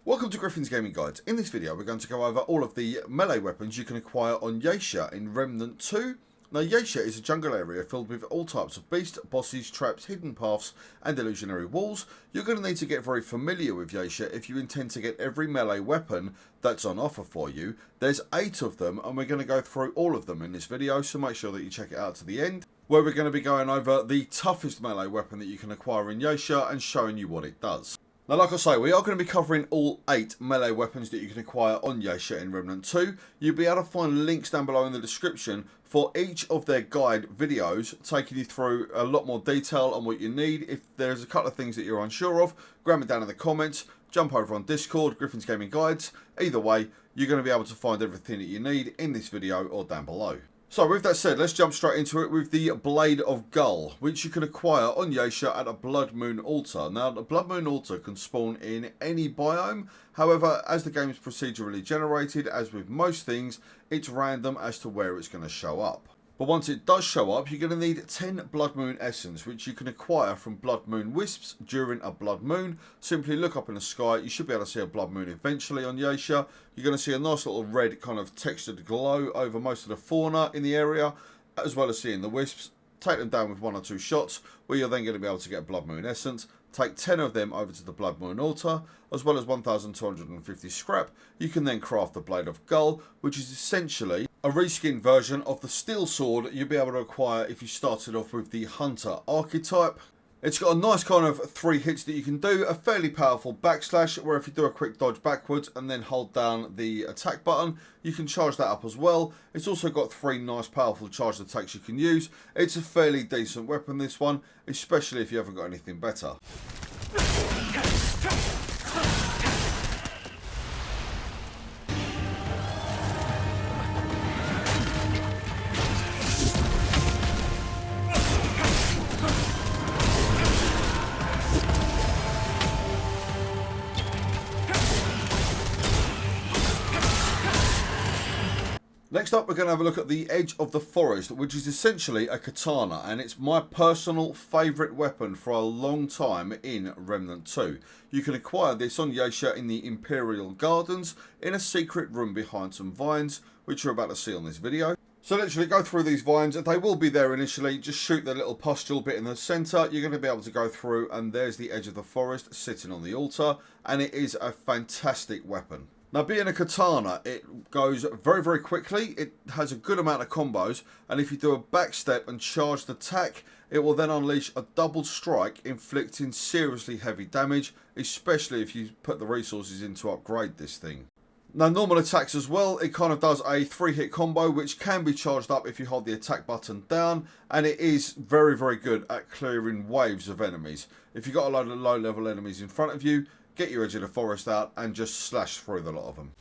Welcome to Griffin's Gaming Guides. In this video we're going to go over all of the melee weapons you can acquire on Yaesha in Remnant 2. Now Yaesha is a jungle area filled with all types of beasts, bosses, traps, hidden paths and illusionary walls. You're going to need to get very familiar with Yaesha if you intend to get every melee weapon that's on offer for you. There's 8 of them and we're going to go through all of them in this video, so make sure that you check it out to the end, where we're going to be going over the toughest melee weapon that you can acquire in Yaesha and showing you what it does. Now, like I say, we are going to be covering all 8 melee weapons that you can acquire on Yaesha in Remnant 2. You'll be able to find links down below in the description for each of their guide videos, taking you through a lot more detail on what you need. If there's a couple of things that you're unsure of, grab it down in the comments, jump over on Discord, Griffin's Gaming Guides. Either way, you're going to be able to find everything that you need in this video or down below. So with that said, let's jump straight into it with the Blade of Gull, which you can acquire on Yaesha at a Blood Moon altar. Now, the Blood Moon altar can spawn in any biome. However, as the game is procedurally generated, as with most things, it's random as to where it's going to show up. But once it does show up, you're going to need 10 Blood Moon Essence, which you can acquire from Blood Moon Wisps during a Blood Moon. Simply look up in the sky. You should be able to see a Blood Moon eventually on Yaesha. You're going to see a nice little red kind of textured glow over most of the fauna in the area, as well as seeing the Wisps. Take them down with 1 or 2 shots, where you're then going to be able to get Blood Moon Essence. Take 10 of them over to the Blood Moon altar, as well as 1,250 scrap. You can then craft the Blade of Gull, which is essentially a reskinned version of the steel sword you'll be able to acquire if you started off with the Hunter archetype. It's got a nice kind of 3 hits that you can do, a fairly powerful backslash, where if you do a quick dodge backwards and then hold down the attack button, you can charge that up as well. It's also got 3 nice powerful charged attacks you can use. It's a fairly decent weapon, this one, especially if you haven't got anything better. Next up, we're going to have a look at the Edge of the Forest, which is essentially a katana, and it's my personal favourite weapon for a long time in Remnant 2. You can acquire this on Yaesha in the Imperial Gardens in a secret room behind some vines, which you're about to see on this video. So literally go through these vines, they will be there initially, just shoot the little pustule bit in the centre, you're going to be able to go through and there's the Edge of the Forest sitting on the altar, and it is a fantastic weapon. Now, being a katana, it goes very, very quickly. It has a good amount of combos. And if you do a backstep and charged attack, it will then unleash a double strike, inflicting seriously heavy damage, especially if you put the resources in to upgrade this thing. Now, normal attacks as well, it kind of does a 3-hit combo, which can be charged up if you hold the attack button down. And it is very, very good at clearing waves of enemies. If you've got a load of low-level enemies in front of you, get your Edge of the Forest out and just slash through the lot of them.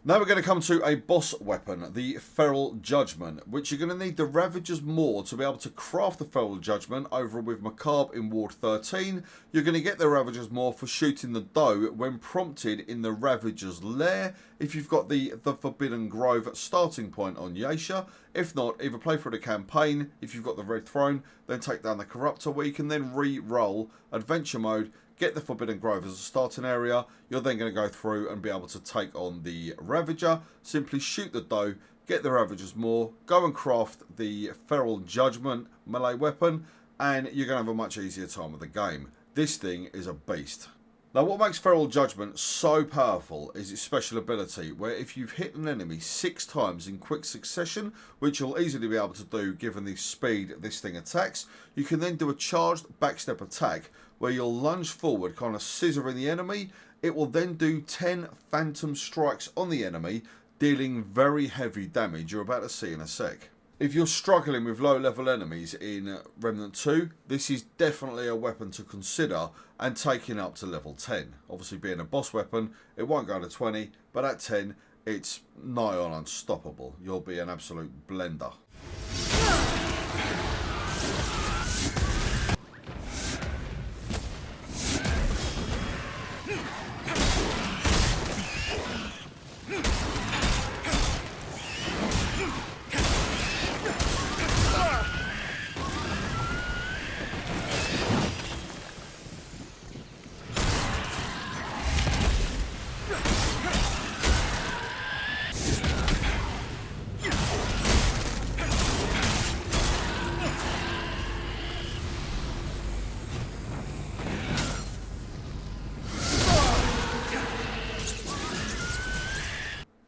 Now we're going to come to a boss weapon, the Feral Judgement, which you're going to need the Ravager's Maw to be able to craft the Feral Judgement over with Macabre in Ward 13. You're going to get the Ravager's Maw for shooting the Doe when prompted in the Ravager's Lair, if you've got the Forbidden Grove starting point on Yaesha. If not, either play through the campaign, if you've got the Red Throne, then take down the Corruptor, where you can then re-roll Adventure Mode, get the Forbidden Grove as a starting area. You're then going to go through and be able to take on the Ravager. Simply shoot the Doe, get the Ravager's Maw, go and craft the Feral Judgement melee weapon, and you're going to have a much easier time with the game. This thing is a beast. Now, what makes Feral Judgement so powerful is its special ability, where if you've hit an enemy 6 times in quick succession, which you'll easily be able to do given the speed this thing attacks, you can then do a charged backstep attack, where you'll lunge forward, kind of scissoring the enemy. It will then do 10 phantom strikes on the enemy, dealing very heavy damage you're about to see in a sec. If you're struggling with low level enemies in Remnant 2, this is definitely a weapon to consider and taking up to level 10. Obviously being a boss weapon, it won't go to 20, but at 10, it's nigh on unstoppable. You'll be an absolute blender.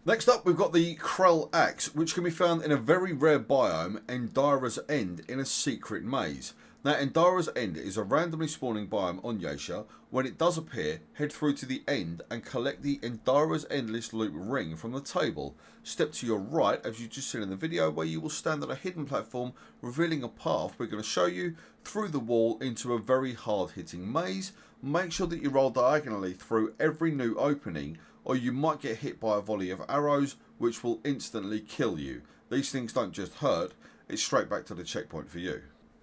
Next up, we've got the Krell Axe, which can be found in a very rare biome, Endara's End, in a secret maze. Now, Endara's End is a randomly spawning biome on Yaesha. When it does appear, head through to the end and collect the Endara's Endless Loop ring from the table. Step to your right, as you've just seen in the video, where you will stand on a hidden platform, revealing a path we're going to show you through the wall into a very hard-hitting maze. Make sure that you roll diagonally through every new opening, or you might get hit by a volley of arrows which will instantly kill you. These things don't just hurt, it's straight back to the checkpoint for you.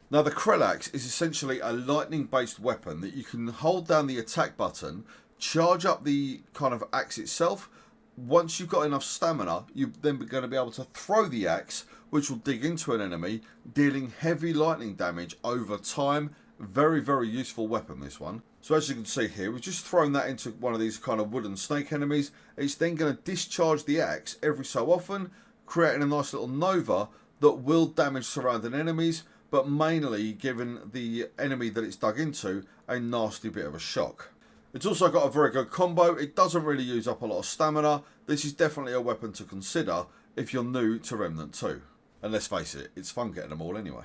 Now, the Krell Axe is essentially a lightning based weapon that you can hold down the attack button, charge up the kind of axe itself. Once you've got enough stamina, you're then going to be able to throw the axe, which will dig into an enemy, dealing heavy lightning damage over time. Very, very useful weapon, this one. So as you can see here, we've just thrown that into one of these kind of wooden snake enemies. It's then going to discharge the axe every so often, creating a nice little nova that will damage surrounding enemies, but mainly giving the enemy that it's dug into a nasty bit of a shock. It's also got a very good combo. It doesn't really use up a lot of stamina. This is definitely a weapon to consider if you're new to Remnant 2. And let's face it, it's fun getting them all anyway.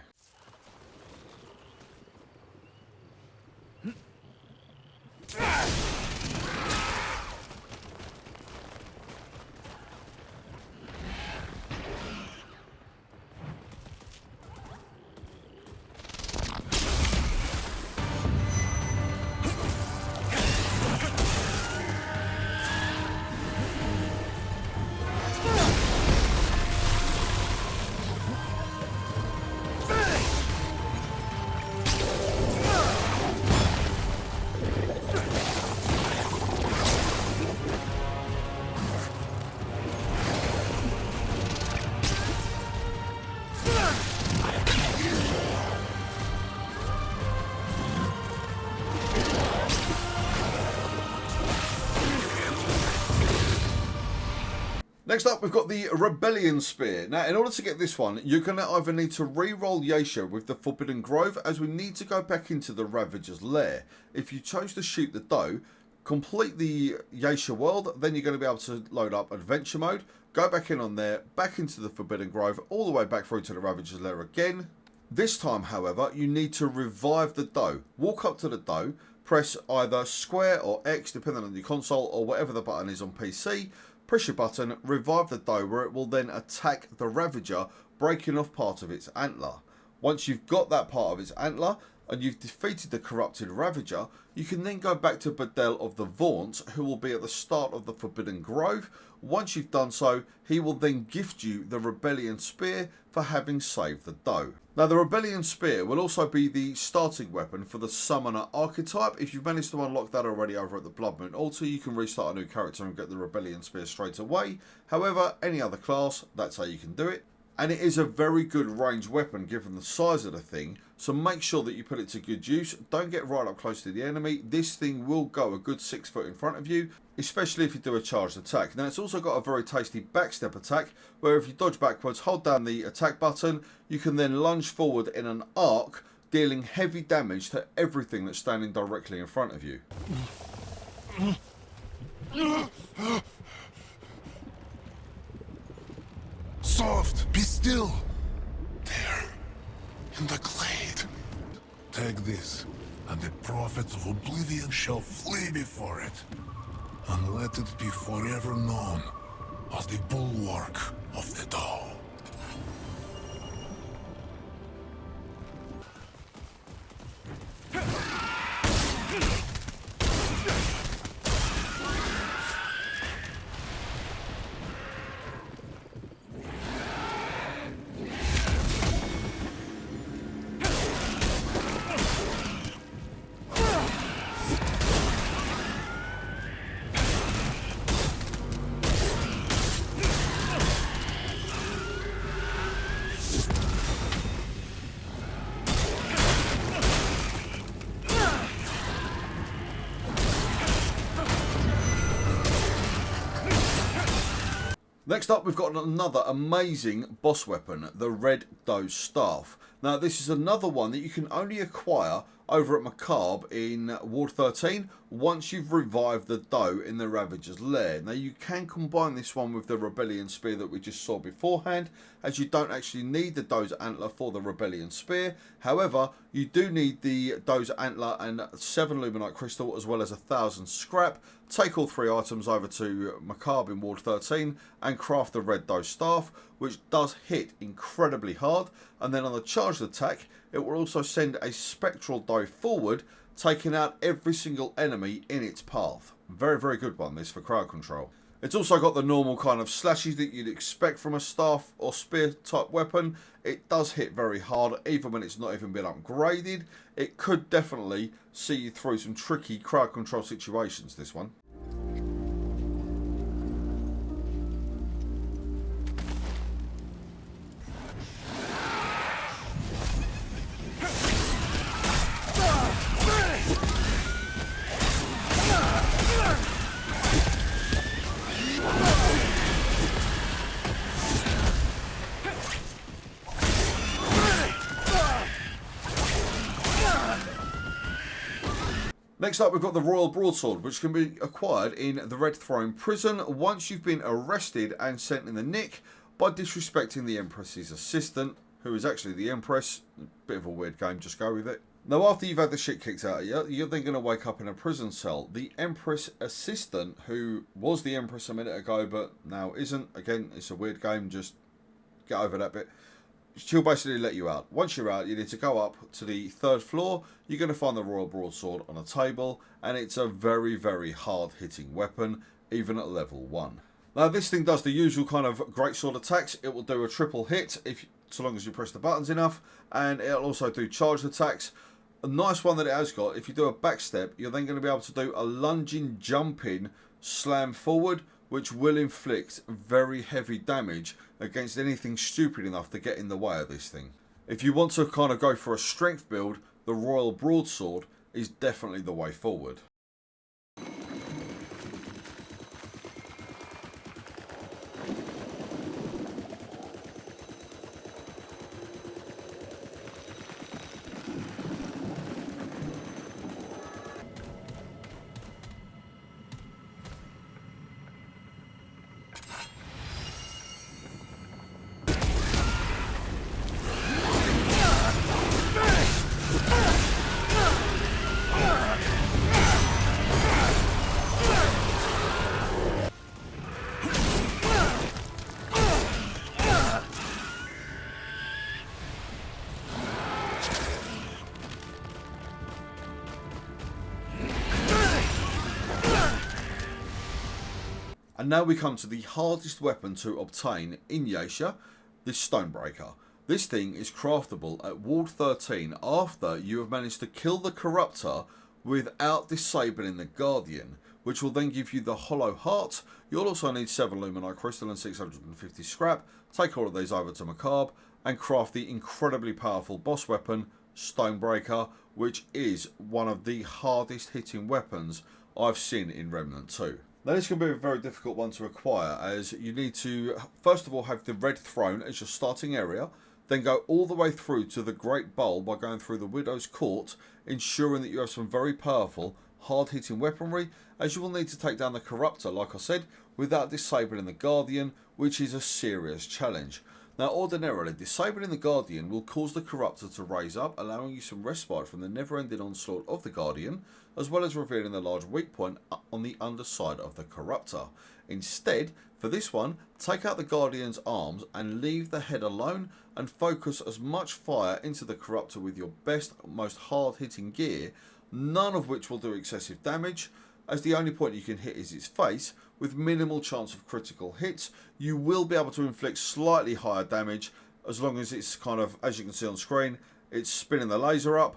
Next up, we've got the Rebellion Spear. Now, in order to get this one, you're going to either need to re-roll Yaesha with the Forbidden Grove, as we need to go back into the Ravager's lair. If you chose to shoot the Doe, complete the Yaesha world, then you're going to be able to load up Adventure Mode, go back in on there, back into the Forbidden Grove, all the way back through to the Ravager's lair again. This time, however, you need to revive the Doe. Walk up to the Doe, press either square or X, depending on your console, or whatever the button is on PC. Press your button, revive the Doe, where it will then attack the Ravager, breaking off part of its antler. Once you've got that part of its antler, and you've defeated the corrupted Ravager, you can then go back to Bedell of the Vaunt, who will be at the start of the Forbidden Grove. Once you've done so, he will then gift you the Rebellion Spear for having saved the Doe. Now, the Rebellion Spear will also be the starting weapon for the Summoner archetype. If you've managed to unlock that already over at the Blood Moon Altar, you can restart a new character and get the Rebellion Spear straight away. However, any other class, that's how you can do it. And it is a very good ranged weapon given the size of the thing, so make sure that you put it to good use. Don't get right up close to the enemy. This thing will go a good 6 foot in front of you, especially if you do a charged attack. Now, it's also got a very tasty backstep attack, where if you dodge backwards, hold down the attack button, you can then lunge forward in an arc, dealing heavy damage to everything that's standing directly in front of you. Soft, be still. There, in the glade. Take this, and the prophets of Oblivion shall flee before it, and let it be forever known as the bulwark of the Doe. Next up, we've got another amazing boss weapon, the red Doe Staff. Now, this is another one that you can only acquire over at Macabre in Ward 13 once you've revived the Doe in the Ravager's Lair. Now, you can combine this one with the Rebellion Spear that we just saw beforehand, as you don't actually need the Doe's Antler for the Rebellion Spear. However, you do need the Doe's Antler and 7 Luminite Crystal as well as 1,000 scrap. Take all 3 items over to Macabre in Ward 13 and craft the red Doe Staff, which does hit incredibly hard, and then on the charged attack it will also send a spectral Doe forward, taking out every single enemy in its path. Very, very good one, this, for crowd control. It's also got the normal kind of slashes that you'd expect from a staff or spear type weapon. It does hit very hard, even when it's not even been upgraded. It could definitely see you through some tricky crowd control situations, this one. Next up, we've got the Royal Broadsword, which can be acquired in the Red Throne Prison once you've been arrested and sent in the nick by disrespecting the Empress's assistant, who is actually the Empress. Bit of a weird game, just go with it. Now, after you've had the shit kicked out of you, you're then going to wake up in a prison cell. The Empress assistant, who was the Empress a minute ago but now isn't, again, it's a weird game, just get over that bit. She'll basically let you out. Once you're out, you need to go up to the 3rd floor. You're going to find the Royal Broadsword on a table, and it's a very, very hard-hitting weapon, even at level 1. Now, this thing does the usual kind of greatsword attacks. It will do a triple hit, so long as you press the buttons enough, and it'll also do charged attacks. A nice one that it has got, if you do a backstep, you're then going to be able to do a lunging, jumping slam forward, which will inflict very heavy damage against anything stupid enough to get in the way of this thing. If you want to kind of go for a strength build, the Royal Broadsword is definitely the way forward. And now we come to the hardest weapon to obtain in Yaesha, the Stonebreaker. This thing is craftable at Ward 13 after you have managed to kill the Corruptor without disabling the Guardian, which will then give you the Hollow Heart. You'll also need 7 Luminite Crystal and 650 scrap. Take all of these over to Macabre and craft the incredibly powerful boss weapon, Stonebreaker, which is one of the hardest hitting weapons I've seen in Remnant 2. Now, this can be a very difficult one to acquire, as you need to first of all have the Red Throne as your starting area, then go all the way through to the Great Bowl by going through the Widow's Court, ensuring that you have some very powerful, hard-hitting weaponry, as you will need to take down the Corruptor, like I said, without disabling the Guardian, which is a serious challenge. Now, ordinarily, disabling the Guardian will cause the Corruptor to raise up, allowing you some respite from the never-ending onslaught of the Guardian, as well as revealing the large weak point on the underside of the Corruptor. Instead, for this one, take out the Guardian's arms and leave the head alone, and focus as much fire into the Corruptor with your best, most hard-hitting gear, none of which will do excessive damage, as the only point you can hit is its face, with minimal chance of critical hits. You will be able to inflict slightly higher damage, as long as it's kind of, as you can see on screen, it's spinning the laser up,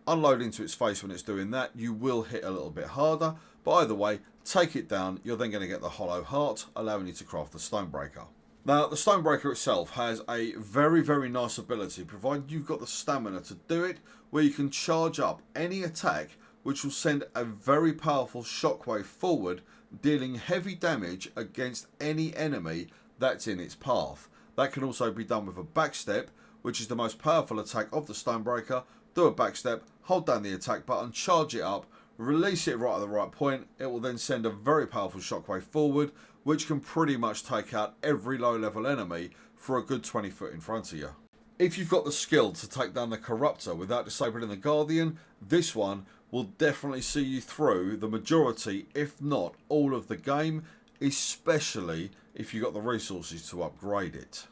unloading to its face when it's doing that. You will hit a little bit harder, but either way, take it down. You're then going to get the Hollow Heart, allowing you to craft the Stonebreaker. Now, the Stonebreaker itself has a very, very nice ability, provided you've got the stamina to do it, where you can charge up any attack, which will send a very powerful shockwave forward, dealing heavy damage against any enemy that's in its path. That can also be done with a backstep, which is the most powerful attack of the Stonebreaker. Do a backstep, hold down the attack button, charge it up, release it right at the right point. It will then send a very powerful shockwave forward, which can pretty much take out every low level enemy for a good 20 foot in front of you. If you've got the skill to take down the Corruptor without disabling the Guardian, this one will definitely see you through the majority, if not all of the game, especially if you've got the resources to upgrade it.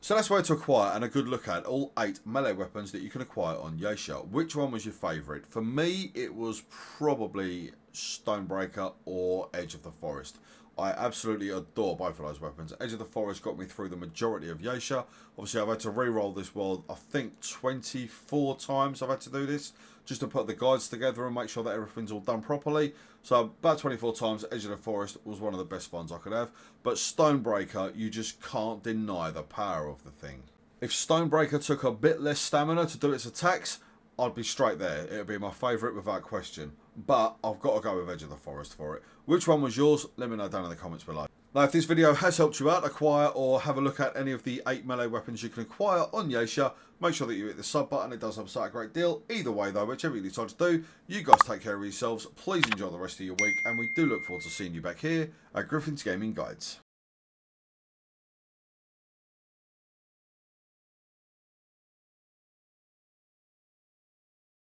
So that's where to acquire and a good look at all 8 melee weapons that you can acquire on Yaesha. Which one was your favourite? For me, it was probably Stonebreaker or Edge of the Forest. I absolutely adore both of those weapons. Edge of the Forest got me through the majority of Yaesha. Obviously, I've had to re-roll this world, I think 24 times I've had to do this, just to put the guides together and make sure that everything's all done properly. So about 24 times, Edge of the Forest was one of the best ones I could have. But Stonebreaker, you just can't deny the power of the thing. If Stonebreaker took a bit less stamina to do its attacks, I'd be straight there. It would be my favourite without question. But I've got to go with Edge of the Forest for it. Which one was yours? Let me know down in the comments below. Now, if this video has helped you out, acquire or have a look at any of the 8 melee weapons you can acquire on Yaesha, make sure that you hit the sub button. It does help us out a great deal. Either way, though, whichever you decide to do, you guys take care of yourselves. Please enjoy the rest of your week, and we do look forward to seeing you back here at Griffin's Gaming Guides.